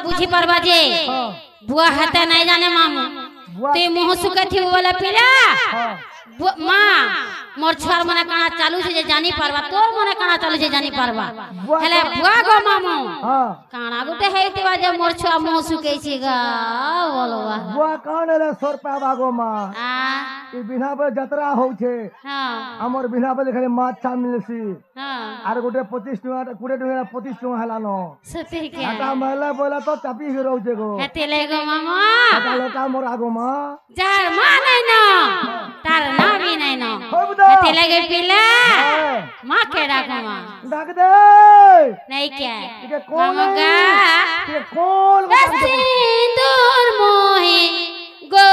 बुझी परवा जे बुआ हते नहीं जाने मामू ते मुंह सुके थी वाला पिला मां मोर छोर मने काना चालू छे जे जानी परवा तोर मने काना चालू छे जानी परवा हेले बुआ गो मामू काना गुटे हेतिवा जे मोर छोरा मुंह सुके छी गा बोलवा बुआ कान रे सोर पावा गो मां ई बिना पे जतरा हो छे हां हमर बिना पे खाली माछ चा मिलसी हां आर गुटे 25 टका 20 टका 25 टका हलानो सते के आता महला बोला तो चापी हिरो छे गो हेते ले गो मामा आता लोका मोर आगो मां जार मां नहीं न तार ना भी नहीं न हेते ले गे पिला मां के डाको मां डाक दे नहीं क्या ये कौन मामा ये कौन सिंदूर मोहे गो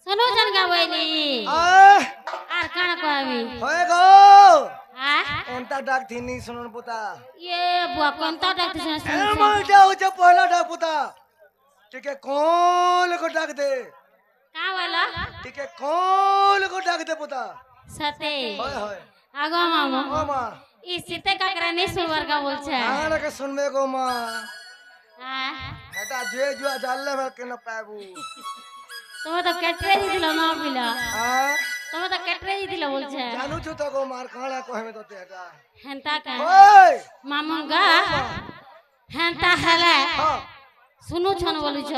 सुनो जन गावैली आर काना कहबी होय गो आ एंता डाक थीनी सुनन पुता ये बुआ कोनता डाक थी ए मोटा हो जे पहला डाक पुता ठीक है कौन को डाक दे का वाला ठीक है कौन को डाक दे पुता सते होय होय आगो मामा ओ मां ई सीते काकरा नहीं सुनवर का बोल छे आना के सुनबे गो मां हां हटा जे जुआ जाल्ले में के न पाबू তুমি তো কেটরে দিছিল না পিলা हां তুমি তো কেটরে দিছিল বলছে जानू छु तो गो मार काला कहमे तो तेटा হেনতা কা ओए মামুঙ্গা হেনতা হলে हां सुनु छन बोलु छ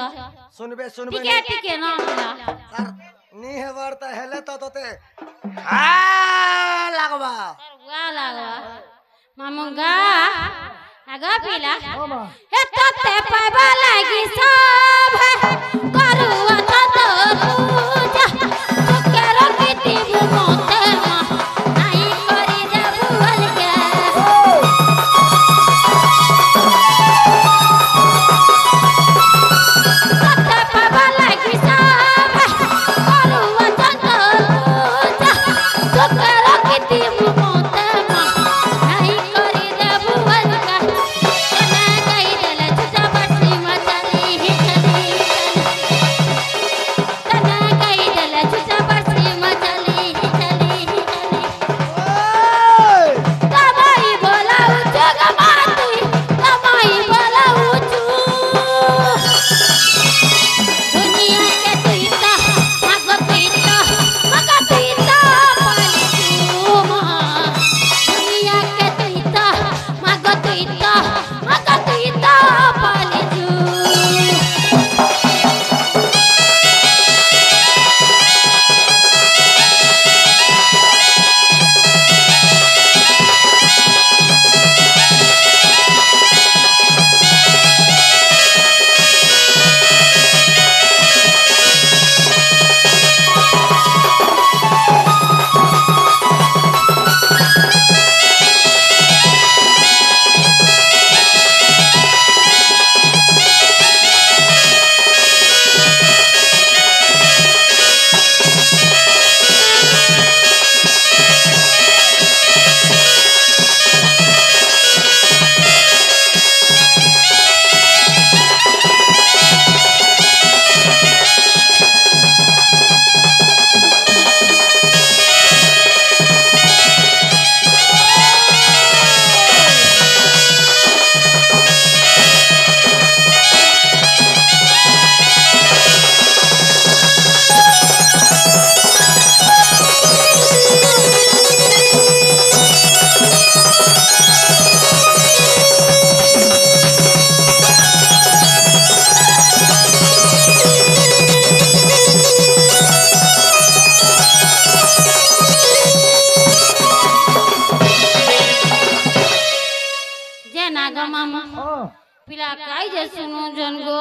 सुनबे सुनबे ठीक है ना होला तार नी हेवर त हेले त तोते हा लागबा वा लागवा मामुंगा आगा पिला ओ मा हे तोते पाबा लागी सब करुआ तो पूजा सुकेरो कीती मोते मा नहीं करी देबु अलगे तोते पाबा लागी सब करुआ तो पूजा सुकेरो कीती मोते मा नहीं करी देबु अलगे तना कहि देले छुटा बसी मचली चली तना कहि देले छुटा बसी मचली चली ओए कमाई बोलाऊ जगमाती कमाई बोलाऊ चू दुनिया के तुईता मगा तुईता पाली तू मां दुनिया के तुईता मगा तुईता पाली तू जे नागा मामा ओ पिला काई जे सुनो जनगो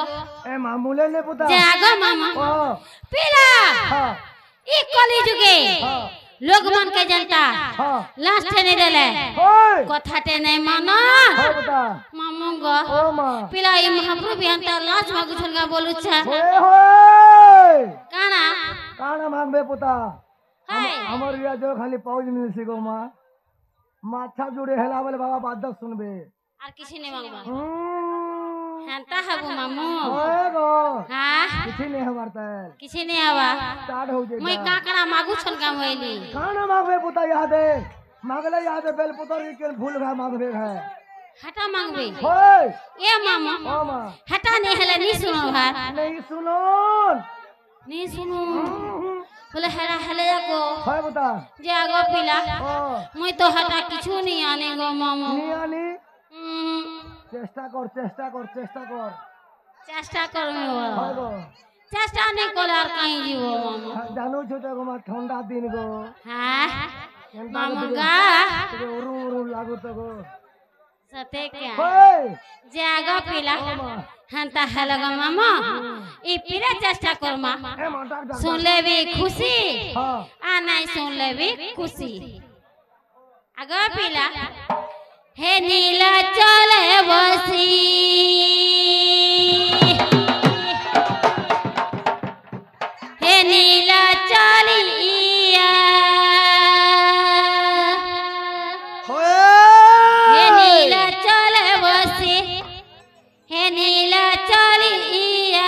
ए मामूले ने पुता जागा मामा ओ पिला हां ई कली जुगे हां लोग मन के जनता हां लास्ट ने देले ओए कथाटे नै माना हां पुता मामुंगा ओ मा पिला ई महाप्रभु बिहंता लास्ट मागु छलगा बोलु छ ओए होय काना काना मांगबे पुता हाय हमर या जो खाली पाउज मिल सिगो मा माथा जुड़े हेला बोले बाबा बात सुनबे আর কিছু নেই মাগবা হ্যাঁ হবো মামু ओए गो হ্যাঁ किसी ने हमारता है কিছু নেই আবা स्टार्ट हो जे মই কাকড়া মাগু ছন কাম হইলি काना मांगबे पुता याद है मांगले याद है बेल पुतर के भूल भा मांगबे है হাটা মাগবে होय এ মামু ओ मा হাটা নে হেলে নি শুনো ভাত नहीं सुनो নি শুনো বলে হেলা হেলে যাকো होय पुता যে আগো পিলা ओ মই তো হাটা কিছু নি আনি গো মামু नी आनी উম, চেষ্টা কর চেষ্টা কর চেষ্টা কর চেষ্টা করবে होय गो চেষ্টা নেই করলে আর কাই যাব মামু জানো ছোট গো মা ঠান্ডা দিন গো হ্যাঁ মামু গা তোকে উরু উরু লাগো তো গো সতে কে होय যে আগো পিলা ओ मा হান্তা হেলে গো মামু ই পিরে চেষ্টা কর মা ए मा डाक डाक শুনলে বি খুশি हां आ नहीं सुनले भी खुशी आगे पिला हे नीला चले बसी हे नीला चलिया होय हे नीला चले बसी हे नीला चलिया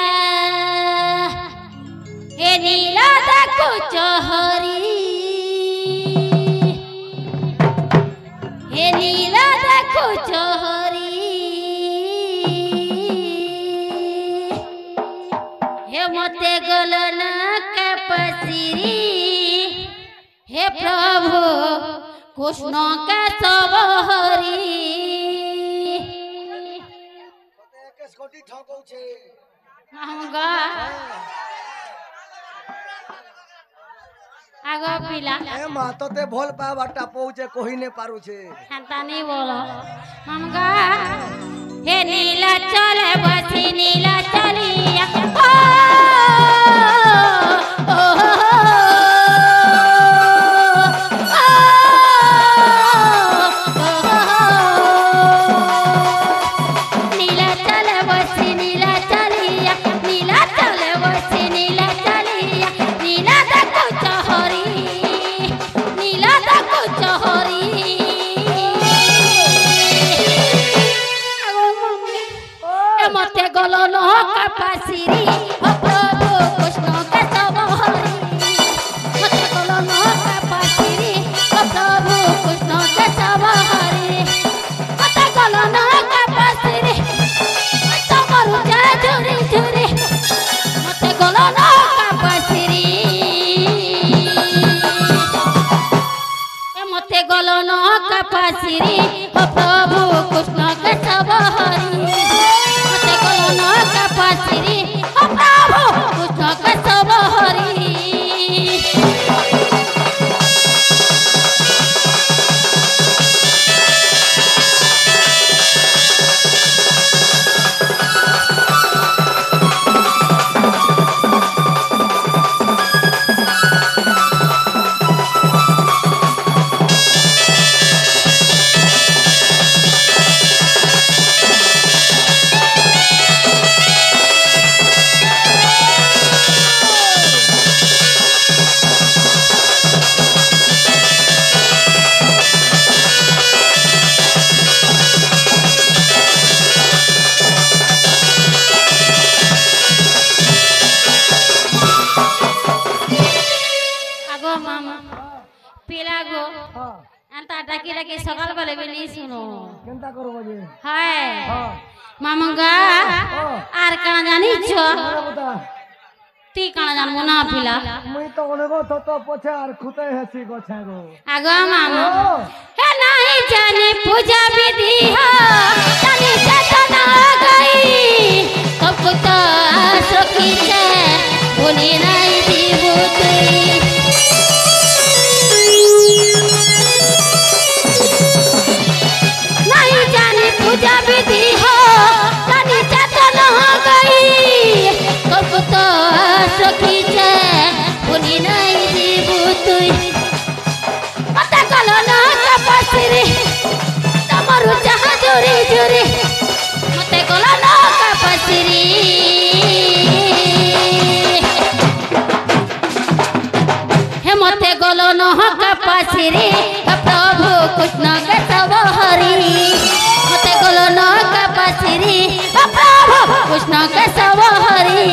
हे नीला देखो चोहरी हे नीला देखो चोहरी हे मते गलन के पसिरी हे प्रभु कृष्ण के सबहरी বডি ঠকৌছে মামুগা আগো পিলা এ মা তোতে ভল পাবাটা পৌঁছে কহিনে পারুছে হেনতা নি বলো মামুগা হে নীলা চলে বসি নীলা চলিয়া ও নীলা চলে বসি নীলা চলিয়া নীলা চলে বসি নীলা চলিয়া নীলা দেখো চহরি নীলা দেখো চহরি মতে গলো নৌকা পাশিরি ও প্রভু কৃষ্ণ কেশব হরি মতে গলো নৌকা পাশিরি ও প্রভু কৃষ্ণ কেশব হরি মতে গলো নৌকা পাশিরি তোমার জয় ঝুরি ঝুরি মতে গলো নৌকা পাশিরি মতে গলো নৌকা পাশিরি ও প্রভু কৃষ্ণ কেশব হরি মতে গলো নৌকা পাশিরি ও প্রভু কৃষ্ণ কেশব হরি আগো মামা পিলা গো হ্যাঁ এন্তা ডাকি ডাকি সকাল বেলা বেলি শুনো কেনতা করবো যে হায় হ্যাঁ মামুগা আর কানা জানিছ আরে বতা তুই কানা জানবো না পিলা মুই তো অনেক তো পছে আর খুতে হেসি গছে গো আগো মামা হে নাই জানি পূজা বিধি हो জানি চেতনা গই তব তো সখী ছে বলি নাই দিব তুই नहीं जानी पूजा विधि हो जानी चेतन हो गई तब तो सखी छे भूली नहीं जीवू तुई मते कलो ना कपसिरी तमरु जहां जोरी जोरी मते कलो ना कपसिरी हे मते गलो न कपसिरी प्रभु कृष्ण केशव हरि मते गलो न कपसिरी प्रभु कृष्ण केशव हरि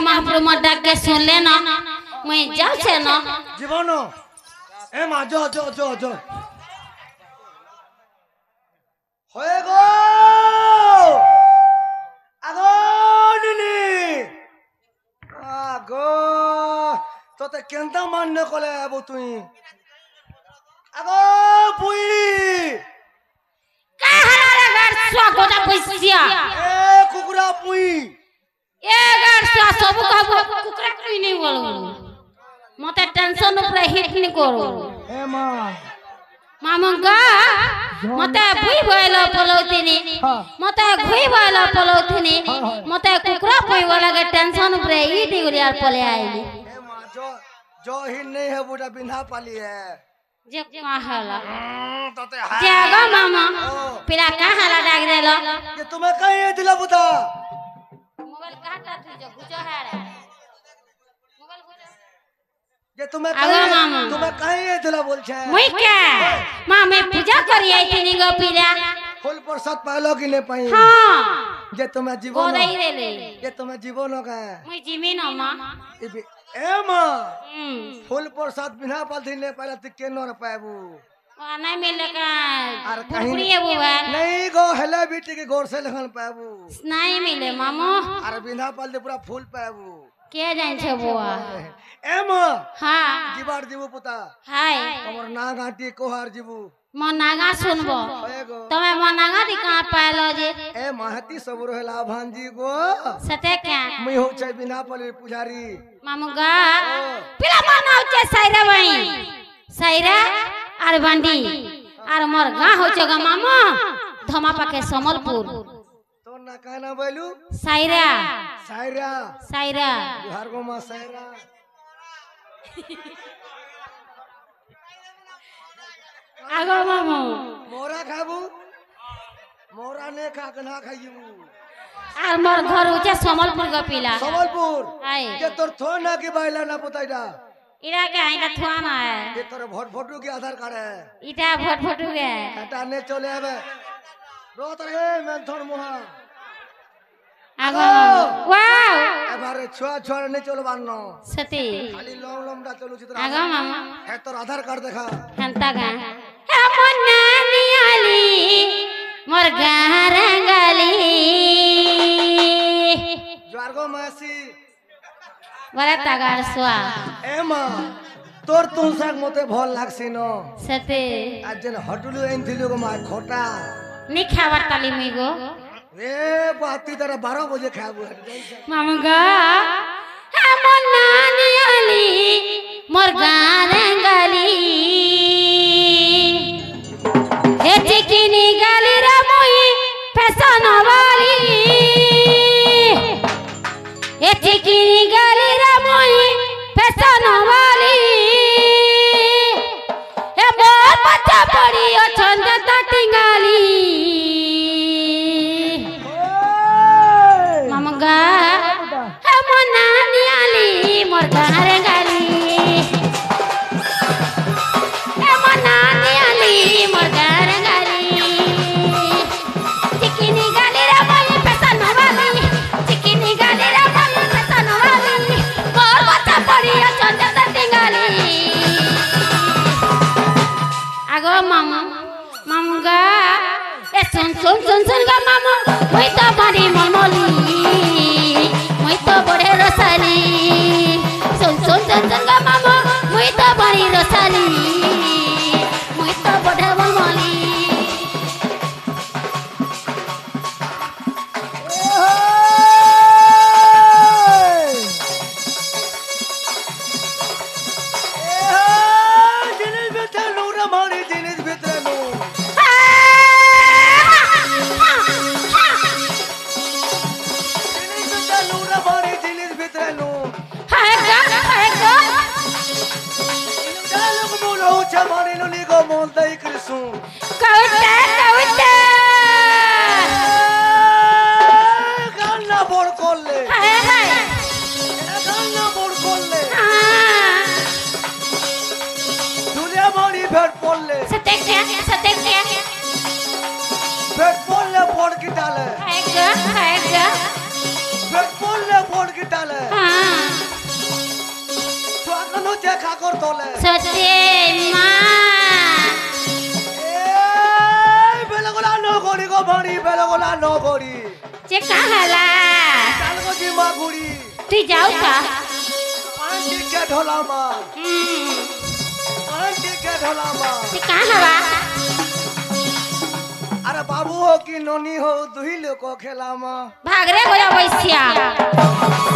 महाप्रभु मोर डाक के सुनले ना मुई जाऊ छे ना जीवन ए मा जो जो जो जो होए गो আগো নিনি আগো তোতে কেনতা মান্য কলে আবো তুই আগো বুই কাহারে ঘর সোগোটা পয়সিয়া এ কুকুরা বুই एगार सा सब कहबो कुकरा कई नहीं बोलबो मते टेंशन ऊपर हिट नहीं करो ए माँ मामंगा मते भुई भइलो पलौथिनी मते घुई भइलो पलौथिनी मते कुकरा पई वाला के टेंशन ऊपर हिट गुलियार पले आइली ए माँ जो ही नहीं है बुढ़ा बिना पाली है जे कहला तते जागा मामा पिला कहाला डाग देलो ये तुम्हें कहीं दिला बुता मोबाइल काटा तू जो गुजो है रे मोबाइल गुजो ये तुम्हें कहीं दिला बोल छे मुई क्या मां मैं पूजा करी आई थी निगो पिला फूल प्रसाद पालो कि नहीं पाई हां ये तुम्हें जीवन कोदाई रे ले ये तुम्हें जीवन का मुई जीमी न मां ए मां फूल प्रसाद बिना पाल ने पहले त के न पाबू नहीं मिले का बुढ़ी है वो नहीं गो हेला बेटी के गोर से लगन पाबू नहीं मिले मामो अरे बिना पाल दे पूरा फूल पाबू के जान छे बुआ ए मां हां जीवार जीवू पुता हाय हमर नाग आटी कोहार जीवू म नागा सुनबो तमे म नागा दी कहां पालो जे ए महती सब रहला भांजी गो सते क्या मैं हो छे बिना पाल पुजारी मामुगा पिला मानाउ छे साइरा भाई साइरा आर बंडी आर मोर गां हो छे ग मामा धमा पाके समलपुर तो ना कहना बोलू साइरा साइरा साइरा बिहार गो मा साइरा आगो मामू मोरा खाबू मोरा ने खा के ना खाइबू आर मोर घर उचे समलपुर ग पिला समलपुर आय के तोर थो ना के बाइला ना पताइडा इरा के आइका थुआना है ये तोर वोट फोटो के आधार कार्ड है इटा भोट फोटू के हटा ने चले आबे रोत रे मैं थोर मोहा आगो वाओ एबारे छुआ छुआ ने चलो बानो सती खाली लम लम दा चलू चित्र आगो मामा है तोर आधार कार्ड देखा हंता गा हे मन्ना नियाली मोर गां रंगाली ज्वारगो मासी बड़ा तगार सुआ ए मां तोर तू साग मते भल लागसी न सते आज जन हटुलु एन थिलु गो मा खोटा नि खावर ताली मिगो ए बाती तरह 12 बजे खाबू मामगा हम नानी आली मोर गां रंगाली हे चिकिनी गाली रे मोई फैशन वाली हे चिकिनी गाली रे मोई फैशन वाली हे मोर बच्चा पड़ी ओ छंद टिंगाली मामगा हम नानी आली मोर गां रंगाली हम नानी आली मोर गां रंगाली चिकिनी गाली रे मोई फैशन वाली चिकिनी गाली रे मोई फैशन वाली मोर बच्चा पड़ी ओ छंद टिंगाली आगो मामा मामगा ए सुन गा मामा मैं तो बड़ी मलमली मैं तो बड़े रसाली सुन गा मामा मैं तो बड़ी रसाली मैं तो बड़े मलमली जिनिस भितर नु रमानी जिनिस भितर नु जिनिस भितर नु रमानी जिनिस भितर नु हाय गा डालक बोलो छमानी नु निगो मोल दई कृसु कविता गाना बोल कोल्ले हाय हाय गाना बोल कोल्ले हां दुनिया मानी भेट पोल्ले सते क्या भेट पोल्ले बोल की डाले हाय गा भेट पोल्ले बोल की डाले हां स्वागनो जे खाकर तोले सते मां ए बेलगोला नो गोरी गो भाणी बेलगोला नो गोरी जे कहाला डालगो जी मा गुड़ी तू जाऊ का आंटी के ढोला मा आंटी के ढोला मा ते कहां हवा अरे बाबू हो कि नोनी हो दुही लोग खेला माँ भाग रे गोया वैश्या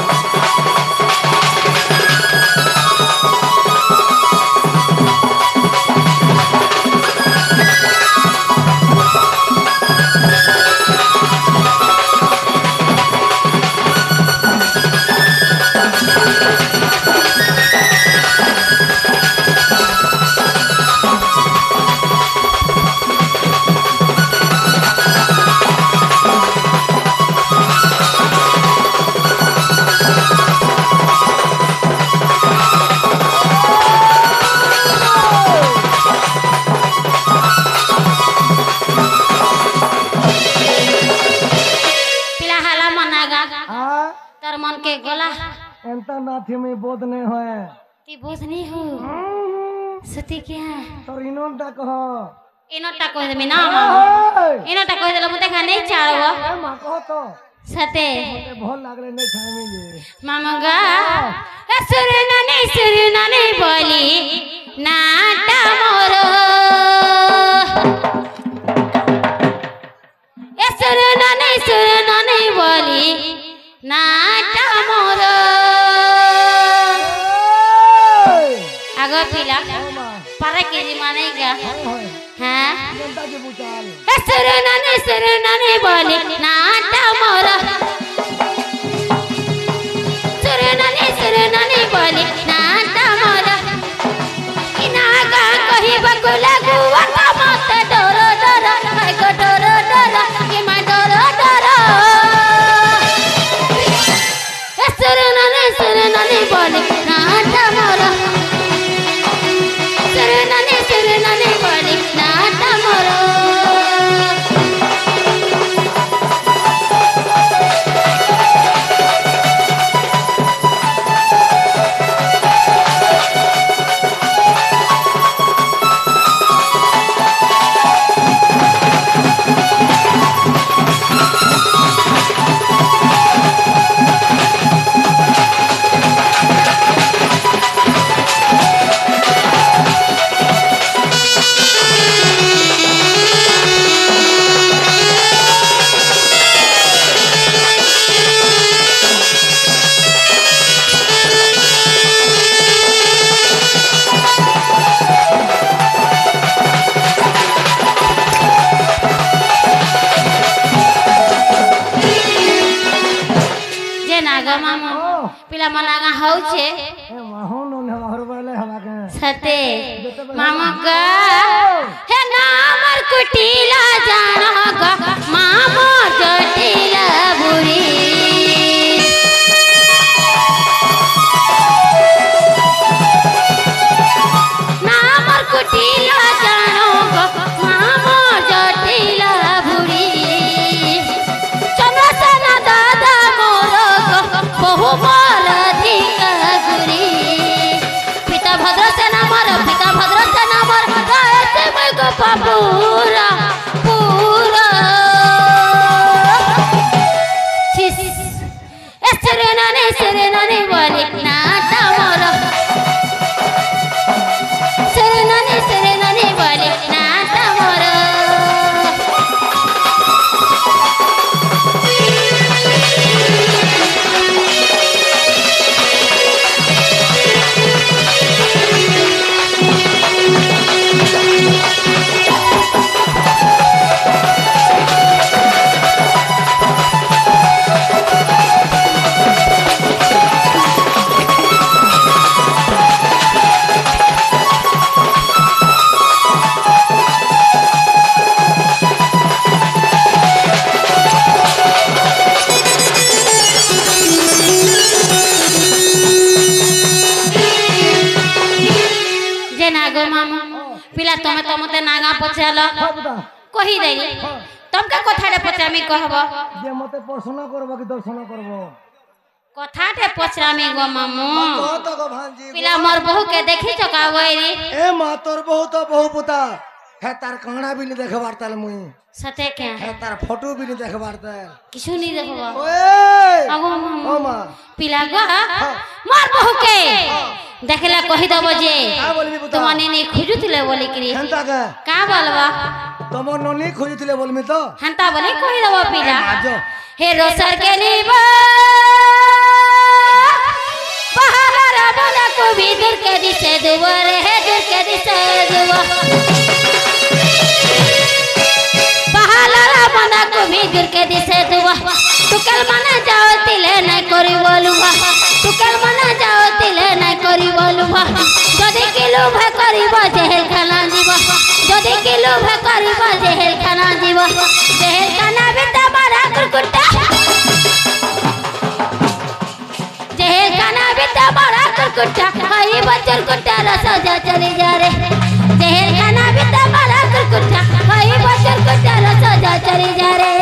तर मन के गला एंता नाथी में बोध नहीं होए ती बोझ नहीं हो सती क्या तो इनोंटा कहो इनोटा कह दे ना इनोटा कह देला मते खा नहीं चाड़वा ए मां कहो तो सते मते भल लागले नहीं खाने ये मामगा सुरना नहीं बोली नाटा मोरो सुरना नहीं बोली नाटा मोरो आगो पिला पारे के जी मानेगा हां जनता के बुचाल सुरना नहीं बोली नाटा मोरो सुरना नहीं बोली नाटा मोरो इनागा कही बकुला गुवा मत डरो डरो गो डरो डरो कि मैं डरो डरो सुरना नहीं बोली नाटा मोरो सुरना नहीं बोली नाटा मोरो पिला मनागा हौचे ए माहो नोन हमार वाले हवा के सते मामा का हे नामर कुटीला जाना गा मामा जटिला बुरी नामर कुटीला जाना गा मामा जटिला बुरी चंद्रसेना दादा मोरो बहु मोर अधिक गुरी पिता भद्रसेना मोर गायते मैं गो पूरा पूरा सुरना नहीं बोली नाटा मोरो सुरना नहीं बोली नाटा मोरो पिला तमे तमते नागा पचालो कहि देली तमका कथाटे पचामी कहबो जे मते प्रश्न करबो कि दर्शन करबो कथाटे पचामी गो मामू कह तो गो भांजी पिला मोर बहू के देखि चकावैरी ए मा तोर बहू तो बहु पुता है तार कांगड़ा भी नहीं देखबार ताल मुई सते के है तार फोटो भी नहीं देखबार ताल किछु नहीं देखबो ओए आगो ओ मामू मा पिला गो मोर बहू के देखला कहि दबो जे का बोलबी बता तुम ने खुजुतले बोली करी हंता का का बोलबा तुम नोनी खोजतिले बोलमी तो हंता बोले कहि दबो पिला आजो हे रोसर के नीबा पहाड़ा बना को भी दूर के दिसे दुवर है दूर के दिसे दुवा पहाड़ा बना को भी दूर के दिसे दुवा तुकल मना जाओ तिले नहीं करी बोलूंगा तुकल मना जाओ तिले नहीं करी बोलूंगा जदि किलो भे करीबा जहर खाना जीवा जदि किलो भे करीबा जहर खाना जीवा जहर खाना बेटा बड़ा कुरकुटा जहर खाना बेटा बड़ा कुरकुटा खाई बच्चर कुटा रसा जा चली जा रे जहर खाना बेटा बड़ा कुरकुटा खाई बच्चर कुटा रसा जा चली जा रे